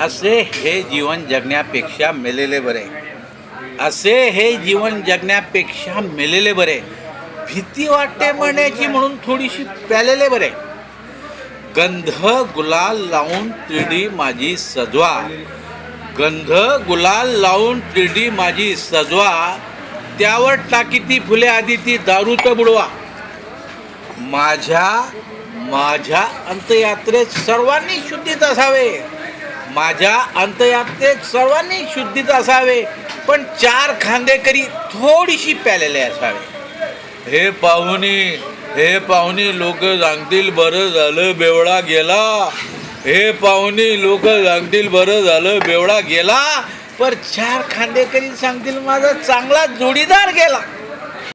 असे हे जीवन जगण्यापेक्षा मेलेले बरे. असे हे जीवन जगण्यापेक्षा मेलेले बरे. भीती वाटते म्हणण्याची म्हणून थोडीशी प्यालेले बरे. गंध गुलाल लावून तिरडी माझी सजवा. गंध गुलाल लावून तिरडी माझी सजवा. त्यावर टाकी ती फुले आधी ती दारूत बुडवा. माझ्या अंतयात्रेत सर्वांनी शुद्धीत असावे. माझ्या अंतयात्रेत सर्वांनी शुद्धीत असावे. पण चार खांदेकरी थोडीशी प्यालेले असावे. हे पाहुणी लोक सांगतील बरं झालं बेवडा गेला. हे पाहुणी लोक सांगतील बरं झालं बेवडा गेला. पर चार खांदेकरी सांगतील माझा चांगला जोडीदार गेला.